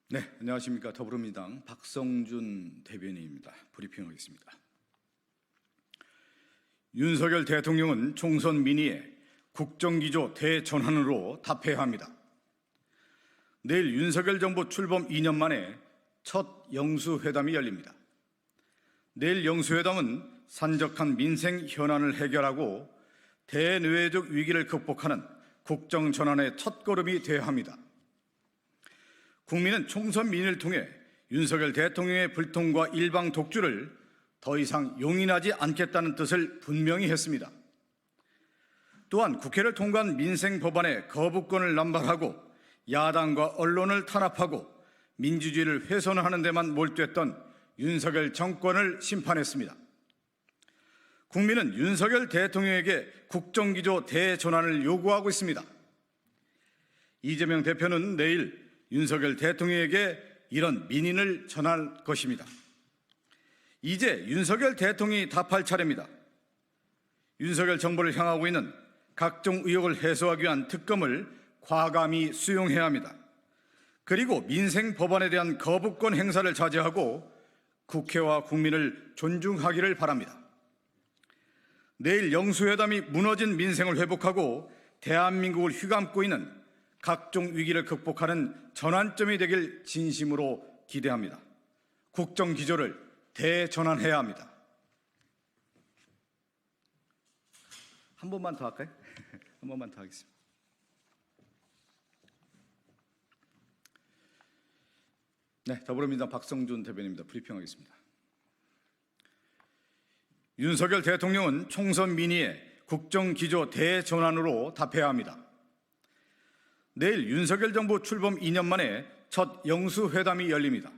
네, 안녕하십니까. 더불어민주당 박성준 대변인입니다. 브리핑하겠습니다. 윤석열 대통령은 총선 민의에 국정기조 대전환으로 답해야 합니다. 내일 윤석열 정부 출범 2년 만에 첫 영수회담이 열립니다. 내일 영수회담은 산적한 민생 현안을 해결하고 대내외적 위기를 극복하는 국정전환의 첫걸음이 되어야 합니다. 국민은 총선 민의를 통해 윤석열 대통령의 불통과 일방 독주를 더 이상 용인하지 않겠다는 뜻을 분명히 했습니다. 또한 국회를 통과한 민생 법안의 거부권을 남발하고 야당과 언론을 탄압하고 민주주의를 훼손하는 데만 몰두했던 윤석열 정권을 심판했습니다. 국민은 윤석열 대통령에게 국정기조 대전환을 요구하고 있습니다. 이재명 대표는 내일 윤석열 대통령에게 이런 민의를 전할 것입니다. 이제 윤석열 대통령이 답할 차례입니다. 윤석열 정부를 향하고 있는 각종 의혹을 해소하기 위한 특검을 과감히 수용해야 합니다. 그리고 민생 법안에 대한 거부권 행사를 자제하고 국회와 국민을 존중하기를 바랍니다. 내일 영수회담이 무너진 민생을 회복하고 대한민국을 휘감고 있는 각종 위기를 극복하는 전환점이 되길 진심으로 기대합니다. 국정기조를 대전환해야 합니다. 한 번만 더 할까요? 한 번만 더 하겠습니다. 네, 더불어민주당 박성준 대변인입니다. 브리핑하겠습니다. 윤석열 대통령은 총선 민의에 국정기조 대전환으로 답해야 합니다. 내일 윤석열 정부 출범 2년 만에 첫 영수회담이 열립니다.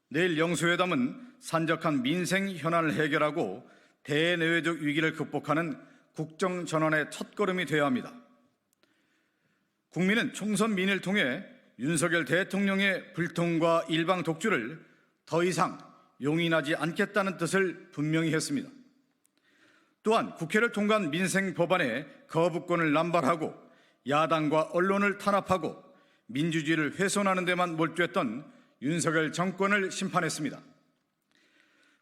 내일 영수회담은 산적한 민생 현안을 해결하고 대내외적 위기를 극복하는 국정전환의 첫걸음이 되어야 합니다. 국민은 총선 민의를 통해 윤석열 대통령의 불통과 일방 독주를 더 이상 용인하지 않겠다는 뜻을 분명히 했습니다. 또한 국회를 통과한 민생 법안에 거부권을 남발하고 야당과 언론을 탄압하고 민주주의를 훼손하는 데만 몰두했던 윤석열 정권을 심판했습니다.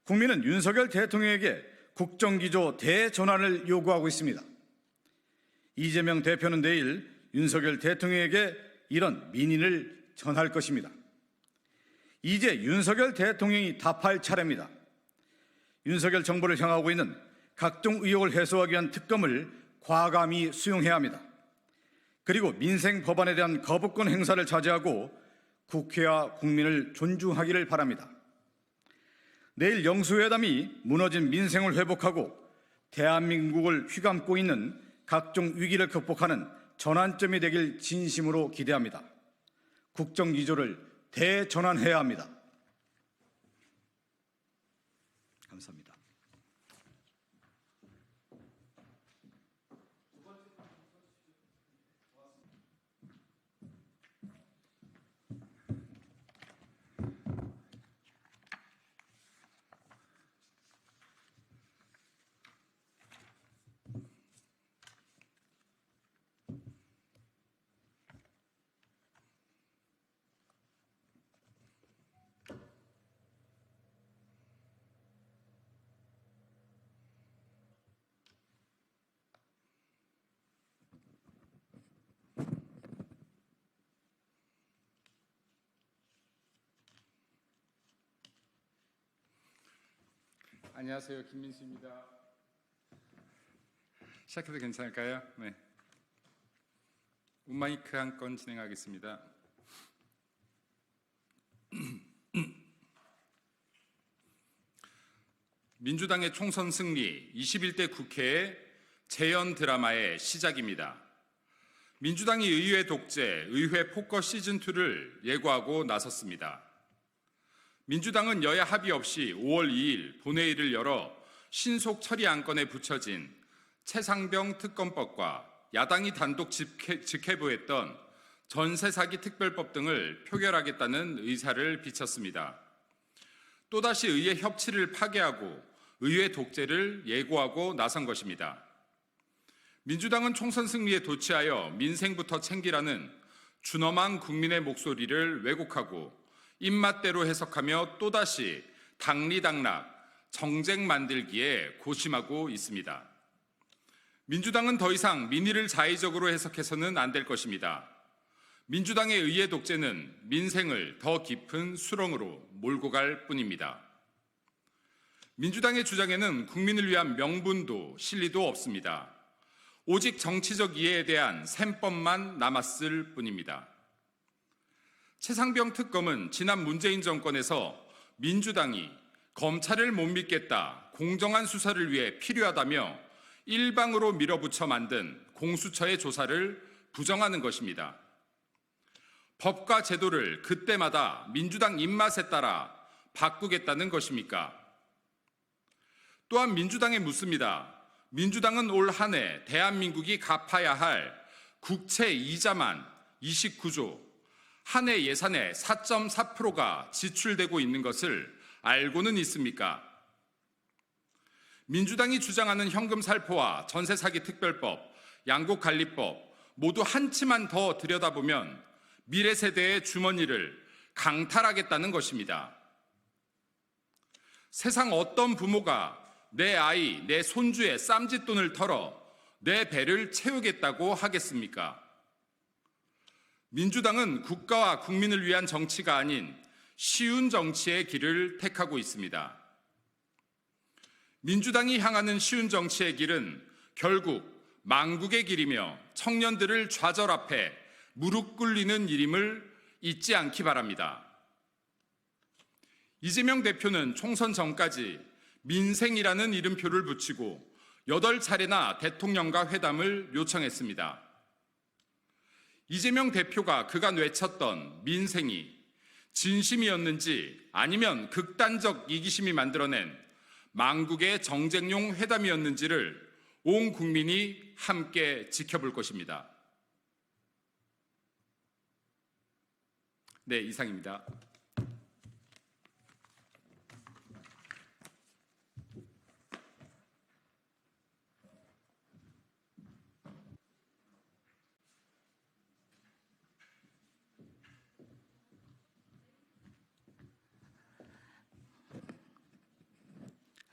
국민은 윤석열 대통령에게 국정기조 대전환을 요구하고 있습니다. 이재명 대표는 내일 윤석열 대통령에게 이런 민의를 전할 것입니다. 이제 윤석열 대통령이 답할 차례입니다. 윤석열 정부를 향하고 있는 각종 의혹을 해소하기 위한 특검을 과감히 수용해야 합니다. 그리고 민생 법안에 대한 거부권 행사를 자제하고 국회와 국민을 존중하기를 바랍니다. 내일 영수회담이 무너진 민생을 회복하고 대한민국을 휘감고 있는 각종 위기를 극복하는 전환점이 되길 진심으로 기대합니다. 국정기조를 대전환해야 합니다. 감사합니다. 안녕하세요. 김민수입니다. 시작해도 괜찮을까요? 네. 운마이크 한 건 진행하겠습니다. 민주당의 총선 승리, 21대 국회의 재연 드라마의 시작입니다. 민주당이 의회 독재, 의회 폭거 시즌2를 예고하고 나섰습니다. 민주당은 여야 합의 없이 5월 2일 본회의를 열어 신속 처리 안건에 붙여진 최상병 특검법과 야당이 단독 직회부했던 전세 사기 특별법 등을 표결하겠다는 의사를 비쳤습니다. 또다시 의회 협치를 파괴하고 의회 독재를 예고하고 나선 것입니다. 민주당은 총선 승리에 도취하여 민생부터 챙기라는 준엄한 국민의 목소리를 왜곡하고 입맛대로 해석하며 또다시 당리당락 정쟁 만들기에 고심하고 있습니다. 민주당은 더 이상 민의를 자의적으로 해석해서는 안 될 것입니다. 민주당의 의회 독재는 민생을 더 깊은 수렁으로 몰고 갈 뿐입니다. 민주당의 주장에는 국민을 위한 명분도 실리도 없습니다. 오직 정치적 이해에 대한 셈법만 남았을 뿐입니다. 최상병 특검은 지난 문재인 정권에서 민주당이 검찰을 못 믿겠다, 공정한 수사를 위해 필요하다며 일방으로 밀어붙여 만든 공수처의 조사를 부정하는 것입니다. 법과 제도를 그때마다 민주당 입맛에 따라 바꾸겠다는 것입니까? 또한 민주당에 묻습니다. 민주당은 올 한 해 대한민국이 갚아야 할 국채 이자만 29조, 한 해 예산의 4.4%가 지출되고 있는 것을 알고는 있습니까? 민주당이 주장하는 현금 살포와 전세 사기 특별법, 양곡 관리법 모두 한치만 더 들여다보면 미래 세대의 주머니를 강탈하겠다는 것입니다. 세상 어떤 부모가 내 아이, 내 손주의 쌈짓돈을 털어 내 배를 채우겠다고 하겠습니까? 민주당은 국가와 국민을 위한 정치가 아닌 쉬운 정치의 길을 택하고 있습니다. 민주당이 향하는 쉬운 정치의 길은 결국 망국의 길이며 청년들을 좌절 앞에 무릎 꿇리는 일임을 잊지 않기 바랍니다. 이재명 대표는 총선 전까지 민생이라는 이름표를 붙이고 8차례나 대통령과 회담을 요청했습니다. 이재명 대표가 그간 외쳤던 민생이 진심이었는지 아니면 극단적 이기심이 만들어낸 망국의 정쟁용 회담이었는지를 온 국민이 함께 지켜볼 것입니다. 네, 이상입니다.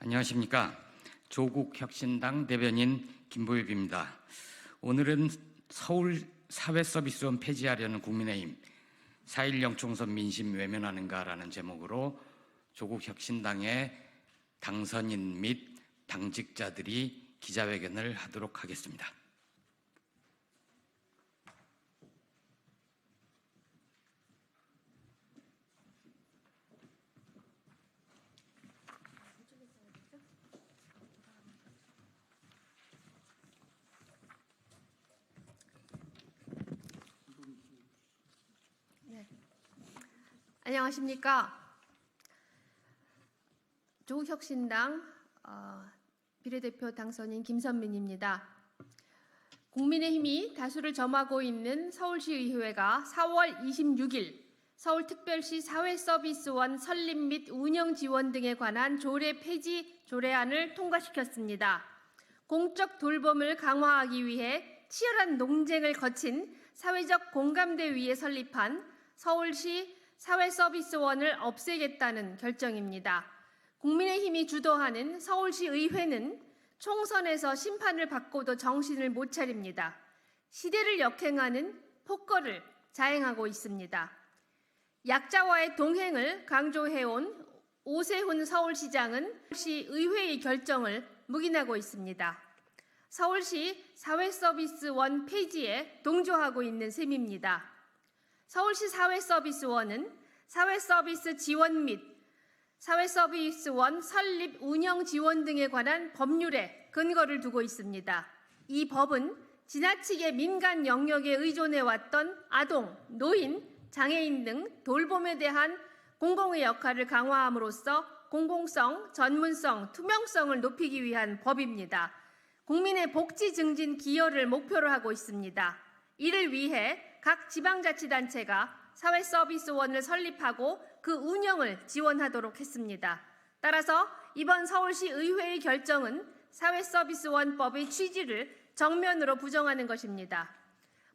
안녕하십니까. 조국혁신당 대변인 김보엽입니다. 오늘은 서울 사회서비스원 폐지하려는 국민의힘 4.16 총선 민심 외면하는가라는 제목으로 조국혁신당의 당선인 및 당직자들이 기자회견을 하도록 하겠습니다. 안녕하십니까. 조국혁신당 비례대표 당선인 김선민입니다. 국민의힘이 다수를 점하고 있는 서울시의회가 4월 26일 서울특별시 사회서비스원 설립 및 운영 지원 등에 관한 조례 폐지 조례안을 통과시켰습니다. 공적 돌봄을 강화하기 위해 치열한 논쟁을 거친 사회적 공감대 위에 설립한 서울시 사회서비스원을 없애겠다는 결정입니다. 국민의힘이 주도하는 서울시 의회는 총선에서 심판을 받고도 정신을 못 차립니다. 시대를 역행하는 폭거를 자행하고 있습니다. 약자와의 동행을 강조해온 오세훈 서울시장은 서울시 의회의 결정을 묵인하고 있습니다. 서울시 사회서비스원 폐지에 동조하고 있는 셈입니다. 서울시 사회서비스원은 사회서비스 지원 및 사회서비스원 설립 운영 지원 등에 관한 법률에 근거를 두고 있습니다. 이 법은 지나치게 민간 영역에 의존해왔던 아동, 노인, 장애인 등 돌봄에 대한 공공의 역할을 강화함으로써 공공성, 전문성, 투명성을 높이기 위한 법입니다. 국민의 복지 증진 기여를 목표로 하고 있습니다. 이를 위해 각 지방자치단체가 사회서비스원을 설립하고 그 운영을 지원하도록 했습니다. 따라서 이번 서울시 의회의 결정은 사회서비스원법의 취지를 정면으로 부정하는 것입니다.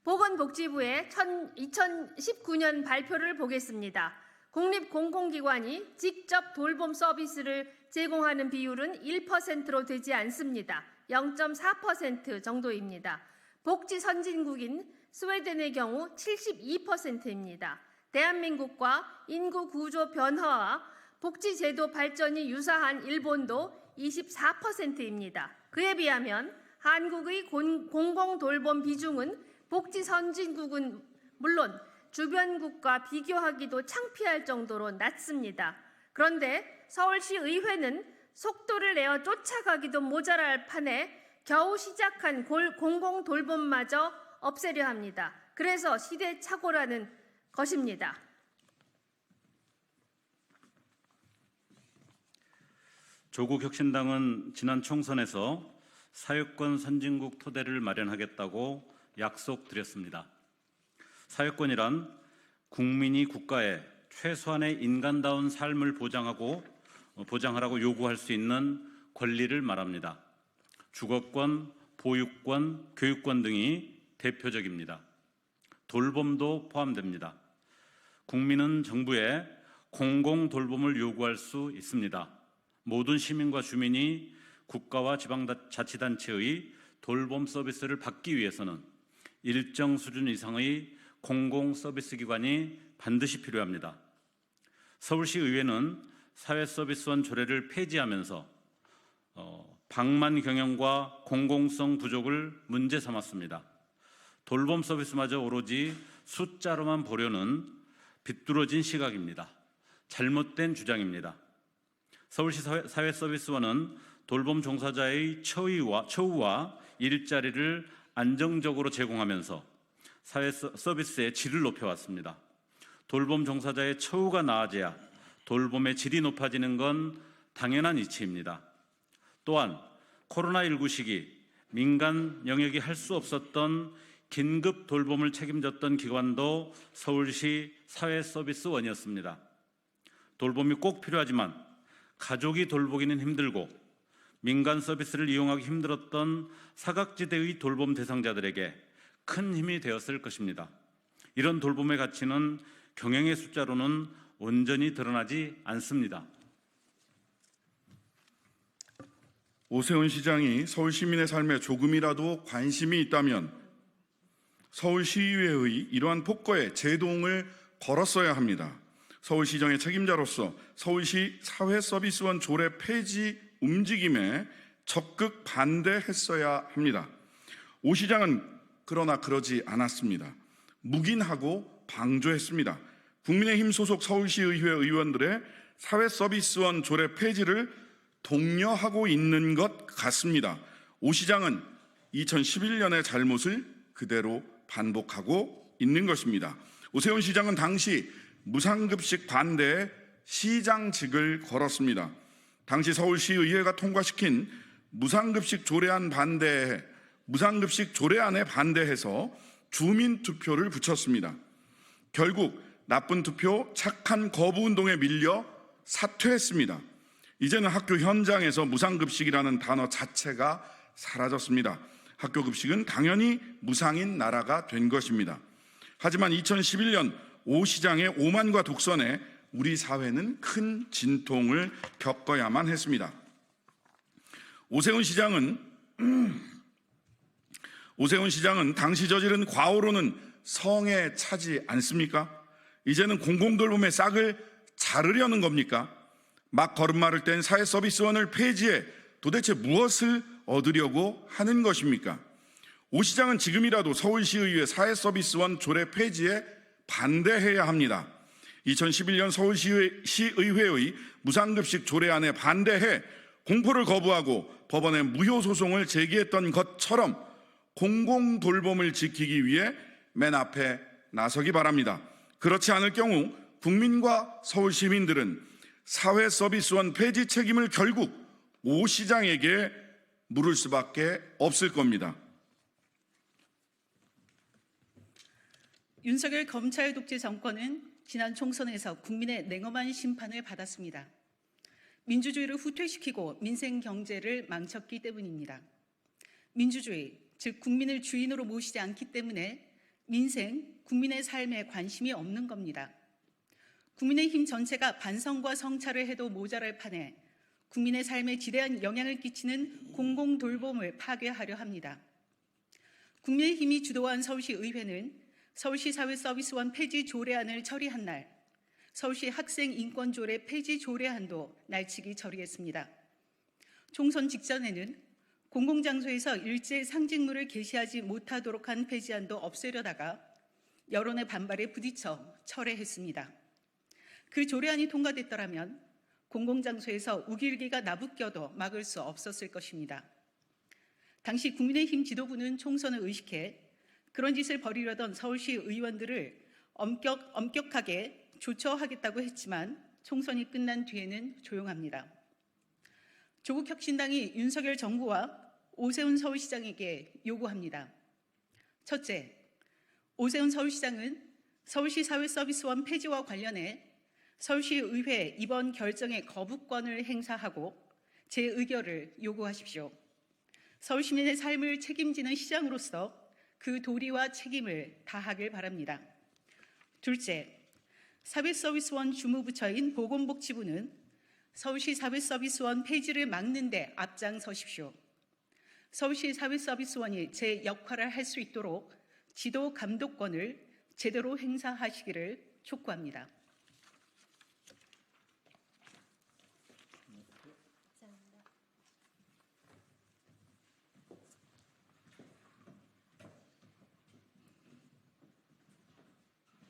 보건복지부의 2019년 발표를 보겠습니다. 국립공공기관이 직접 돌봄 서비스를 제공하는 비율은 1%로 되지 않습니다. 0.4% 정도입니다. 복지 선진국인 스웨덴의 경우 72%입니다. 대한민국과 인구 구조 변화와 복지제도 발전이 유사한 일본도 24%입니다. 그에 비하면 한국의 공공돌봄 비중은 복지 선진국은 물론 주변국과 비교하기도 창피할 정도로 낮습니다. 그런데 서울시 의회는 속도를 내어 쫓아가기도 모자랄 판에 겨우 시작한 공공돌봄마저 없애려 합니다. 그래서 시대착오라는 것입니다. 조국혁신당은 지난 총선에서 사회권 선진국 토대를 마련하겠다고 약속드렸습니다. 사회권이란 국민이 국가에 최소한의 인간다운 삶을 보장하라고 요구할 수 있는 권리를 말합니다. 주거권, 보육권, 교육권 등이 대표적입니다. 돌봄도 포함됩니다. 국민은 정부에 공공돌봄을 요구할 수 있습니다. 모든 시민과 주민이 국가와 지방자치단체의 돌봄 서비스를 받기 위해서는 일정 수준 이상의 공공서비스기관이 반드시 필요합니다. 서울시 의회는 사회서비스원 조례를 폐지하면서 방만 경영과 공공성 부족을 문제 삼았습니다. 돌봄 서비스마저 오로지 숫자로만 보려는 비뚤어진 시각입니다. 잘못된 주장입니다. 서울시 사회서비스원은 돌봄 종사자의 처우와 일자리를 안정적으로 제공하면서 사회 서비스의 질을 높여왔습니다. 돌봄 종사자의 처우가 나아져야 돌봄의 질이 높아지는 건 당연한 이치입니다. 또한 코로나19 시기 민간 영역이 할 수 없었던 긴급 돌봄을 책임졌던 기관도 서울시 사회서비스원이었습니다. 돌봄이 꼭 필요하지만 가족이 돌보기는 힘들고 민간 서비스를 이용하기 힘들었던 사각지대의 돌봄 대상자들에게 큰 힘이 되었을 것입니다. 이런 돌봄의 가치는 경영의 숫자로는 온전히 드러나지 않습니다. 오세훈 시장이 서울 시민의 삶에 조금이라도 관심이 있다면 서울시의회의 이러한 폭거에 제동을 걸었어야 합니다. 서울시정의 책임자로서 서울시 사회서비스원 조례 폐지 움직임에 적극 반대했어야 합니다. 오 시장은 그러나 그러지 않았습니다. 묵인하고 방조했습니다. 국민의힘 소속 서울시의회 의원들의 사회서비스원 조례 폐지를 독려하고 있는 것 같습니다. 오 시장은 2011년의 잘못을 그대로 반복하고 있는 것입니다. 오세훈 시장은 당시 무상급식 반대에 시장직을 걸었습니다. 당시 서울시의회가 통과시킨 무상급식 조례안에 반대해서 주민투표를 붙였습니다. 결국 나쁜 투표, 착한 거부운동에 밀려 사퇴했습니다. 이제는 학교 현장에서 무상급식이라는 단어 자체가 사라졌습니다. 학교급식은 당연히 무상인 나라가 된 것입니다. 하지만 2011년 오 시장의 오만과 독선에 우리 사회는 큰 진통을 겪어야만 했습니다. 오세훈 시장은 당시 저지른 과오로는 성에 차지 않습니까? 이제는 공공돌봄의 싹을 자르려는 겁니까? 막 걸음마를 뗀 사회서비스원을 폐지해 도대체 무엇을 얻으려고 하는 것입니까? 오 시장은 지금이라도 서울시의회 사회서비스원 조례 폐지에 반대해야 합니다. 2011년 서울시의회의 무상급식 조례안에 반대해 공포를 거부하고 법원에 무효 소송을 제기했던 것처럼 공공돌봄을 지키기 위해 맨 앞에 나서기 바랍니다. 그렇지 않을 경우 국민과 서울 시민들은 사회서비스원 폐지 책임을 결국 오 시장에게 물을 수밖에 없을 겁니다. 윤석열 검찰 독재 정권은 지난 총선에서 국민의 냉엄한 심판을 받았습니다. 민주주의를 후퇴시키고 민생 경제를 망쳤기 때문입니다. 민주주의, 즉 국민을 주인으로 모시지 않기 때문에 민생, 국민의 삶에 관심이 없는 겁니다. 국민의힘 전체가 반성과 성찰을 해도 모자랄 판에 국민의 삶에 지대한 영향을 끼치는 공공돌봄을 파괴하려 합니다. 국민의힘이 주도한 서울시 의회는 서울시 사회서비스원 폐지 조례안을 처리한 날 서울시 학생인권조례 폐지 조례안도 날치기 처리했습니다. 총선 직전에는 공공장소에서 일제 상징물을 게시하지 못하도록 한 폐지안도 없애려다가 여론의 반발에 부딪혀 철회했습니다. 그 조례안이 통과됐더라면 공공장소에서 우길기가 나부껴도 막을 수 없었을 것입니다. 당시 국민의힘 지도부는 총선을 의식해 그런 짓을 벌이려던 서울시 의원들을 엄격하게 조처하겠다고 했지만 총선이 끝난 뒤에는 조용합니다. 조국혁신당이 윤석열 정부와 오세훈 서울시장에게 요구합니다. 첫째, 오세훈 서울시장은 서울시 사회서비스원 폐지와 관련해 서울시의회 이번 결정의 거부권을 행사하고 재의결을 요구하십시오. 서울시민의 삶을 책임지는 시장으로서 그 도리와 책임을 다하길 바랍니다. 둘째, 사회서비스원 주무부처인 보건복지부는 서울시 사회서비스원 폐지를 막는 데 앞장서십시오. 서울시 사회서비스원이 제 역할을 할 수 있도록 지도 감독권을 제대로 행사하시기를 촉구합니다.